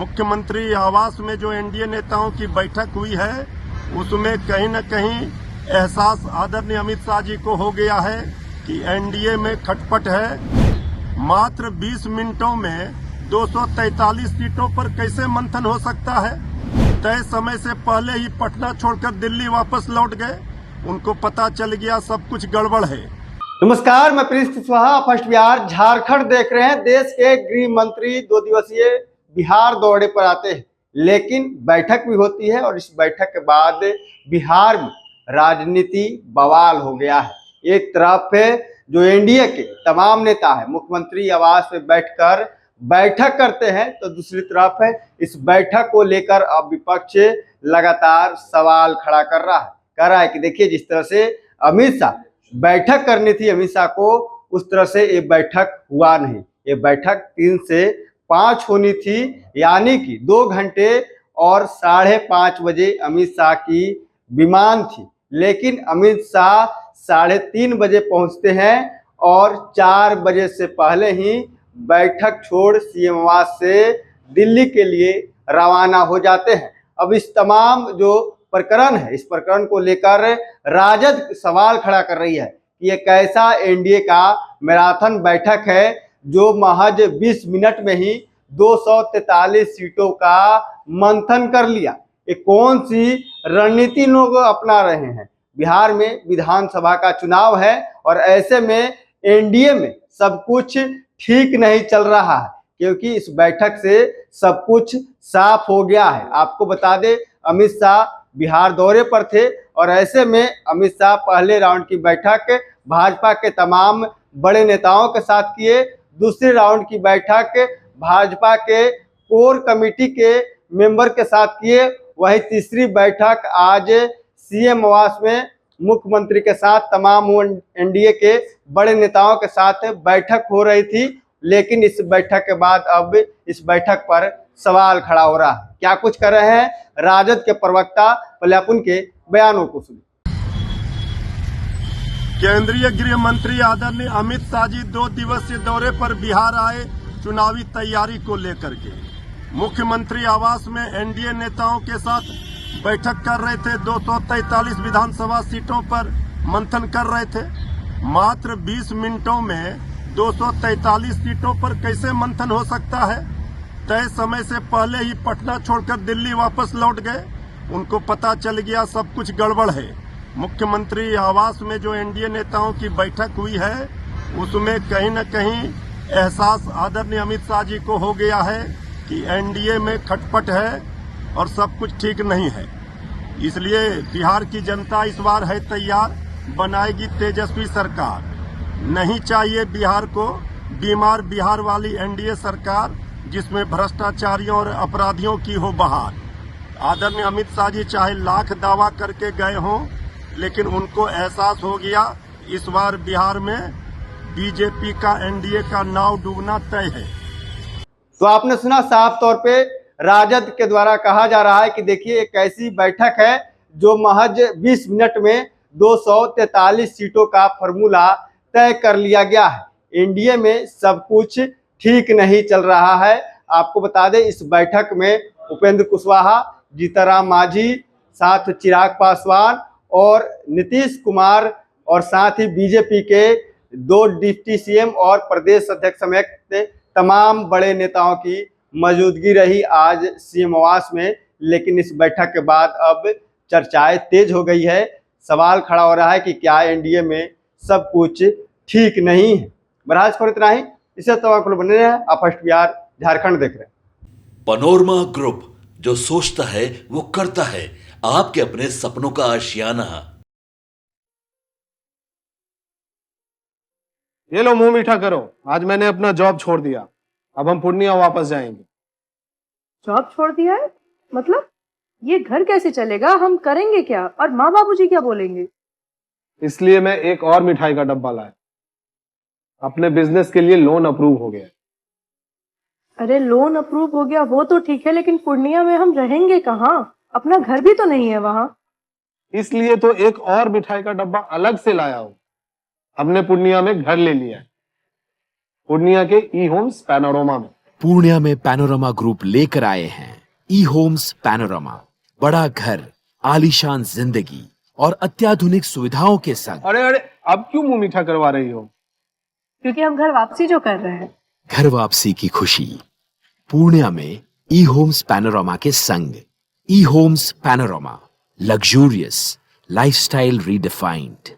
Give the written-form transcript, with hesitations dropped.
मुख्यमंत्री आवास में जो एनडीए नेताओं की बैठक हुई है उसमें कहीं न कहीं एहसास आदरणीय अमित शाह जी को हो गया है कि एनडीए में खटपट है। मात्र 20 मिनटों में 243 सीटों पर कैसे मंथन हो सकता है। तय समय से पहले ही पटना छोड़कर दिल्ली वापस लौट गए। उनको पता चल गया सब कुछ गड़बड़ है। नमस्कार, मैं प्रिंस कुशवाहा फर्स्ट बिहार झारखंड देख रहे हैं। देश के गृह मंत्री 2 दिवसीय बिहार दौरे पर आते हैं, लेकिन बैठक भी होती है और इस बैठक के बाद बिहार में राजनीति बवाल हो गया है। एक तरफ जो एनडीए के तमाम नेता है मुख्यमंत्री आवास में बैठकर बैठक करते हैं, तो दूसरी तरफ इस बैठक को लेकर अब विपक्ष लगातार सवाल खड़ा कर रहा है। कह रहा है कि देखिए, जिस तरह से अमित शाह बैठक करनी थी अमित शाह को, उस तरह से ये बैठक हुआ नहीं। ये बैठक 3 से 5 होनी थी, यानी कि 2 घंटे और 5:30 बजे अमित शाह की विमान थी, लेकिन अमित शाह 3:30 बजे पहुंचते हैं और 4 बजे से पहले ही बैठक छोड़ सीएम आवास से दिल्ली के लिए रवाना हो जाते हैं। अब इस तमाम जो प्रकरण है, इस प्रकरण को लेकर राजद सवाल खड़ा कर रही है कि ये कैसा एनडीए का मैराथन बैठक है जो महज 20 मिनट में ही 243 सीटों का मंथन कर लिया। ये कौन सी रणनीति लोग अपना रहे हैं। बिहार में विधानसभा का चुनाव है और ऐसे में एनडीए में सब कुछ ठीक नहीं चल रहा है, क्योंकि इस बैठक से सब कुछ साफ हो गया है। आपको बता दें, अमित शाह बिहार दौरे पर थे और ऐसे में अमित शाह पहले राउंड की बैठक भाजपा के तमाम बड़े नेताओं के साथ किए, दूसरे राउंड की बैठक भाजपा के कोर कमेटी के मेंबर के साथ किए, वही तीसरी बैठक आज सीएम आवास में मुख्यमंत्री के साथ तमाम एनडीए के बड़े नेताओं के साथ बैठक हो रही थी। लेकिन इस बैठक के बाद अब इस बैठक पर सवाल खड़ा हो रहा है। क्या कुछ कर रहे हैं राजद के प्रवक्ता, पहले अपन के बयानों को सुनिए। केंद्रीय गृह मंत्री आदरणीय अमित शाह जी 2 दिवसीय दौरे पर बिहार आए चुनावी तैयारी को लेकर के। मुख्यमंत्री आवास में एनडीए नेताओं के साथ बैठक कर रहे थे। 243 विधानसभा सीटों पर मंथन कर रहे थे। मात्र 20 मिनटों में 243 सीटों पर कैसे मंथन हो सकता है। तय समय से पहले ही पटना छोड़कर दिल्ली वापस लौट गए। उनको पता चल गया सब कुछ गड़बड़ है। मुख्यमंत्री आवास में जो एनडीए नेताओं की बैठक हुई है उसमें कहीं न कहीं एहसास आदरणीय अमित शाह जी को हो गया है कि एनडीए में खटपट है और सब कुछ ठीक नहीं है। इसलिए बिहार की जनता इस बार है तैयार, बनाएगी तेजस्वी सरकार। नहीं चाहिए बिहार को बीमार बिहार वाली एनडीए सरकार जिसमें भ्रष्टाचारियों और अपराधियों की हो बहार। आदरणीय अमित शाह जी चाहे लाख दावा करके गए हों, लेकिन उनको एहसास हो गया इस बार बिहार में बीजेपी का एनडीए का नाव डूबना तय है। तो आपने सुना, साफ तौर पे राजद के द्वारा कहा जा रहा है कि देखिए, एक ऐसी बैठक है जो महज 20 मिनट में 243 सीटों का फॉर्मूला तय कर लिया गया है। एनडीए में सब कुछ ठीक नहीं चल रहा है। आपको बता दें, इस बैठक में उपेंद्र कुशवाहा, जीतनराम मांझी, साथ चिराग पासवान और नीतीश कुमार और साथ ही बीजेपी के 2 डिप्टी सीएम और प्रदेश अध्यक्ष समेत तमाम बड़े नेताओं की मौजूदगी रही आज सीएम आवास में। लेकिन इस बैठक के बाद अब चर्चाएं तेज हो गई है। सवाल खड़ा हो रहा है कि क्या एनडीए में सब कुछ ठीक नहीं है। बहरहाल पर इतना ही। इसे तमाम बने रहे। आप फर्स्ट बिहार झारखंड देख रहे हैं। पनोरमा ग्रुप, जो सोचता है वो करता है। आपके अपने सपनों का आशियाना। ये लो, मुंह मीठा करो। आज मैंने अपना जॉब छोड़ दिया। अब हम पूर्णिया वापस जाएंगे। जॉब छोड़ दिया है? मतलब ये घर कैसे चलेगा? हम करेंगे क्या? और माँ बाबूजी क्या बोलेंगे? इसलिए मैं एक और मिठाई का डब्बा लाया। अपने बिजनेस के लिए लोन अप्रूव हो गया। अरे लोन अप्रूव हो गया वो तो ठीक है, लेकिन पूर्णिया में हम रहेंगे कहाँ? अपना घर भी तो नहीं है वहां। इसलिए तो एक और मिठाई का डब्बा अलग से लाया हूं। हमने पूर्णिया में घर ले लिया है, पूर्णिया के ई होम्स पैनोरमा में। पूर्णिया में पैनोरमा ग्रुप लेकर आए हैं ई होम्स पैनोरमा। बड़ा घर, आलीशान जिंदगी और अत्याधुनिक सुविधाओं के संग। अरे अरे, अब क्यों मुंह मीठा करवा रही हो? क्योंकि हम घर वापसी जो कर रहे हैं। घर वापसी की खुशी पूर्णिया में ई होम्स पैनोरमा के संग। E homes panorama, luxurious lifestyle redefined.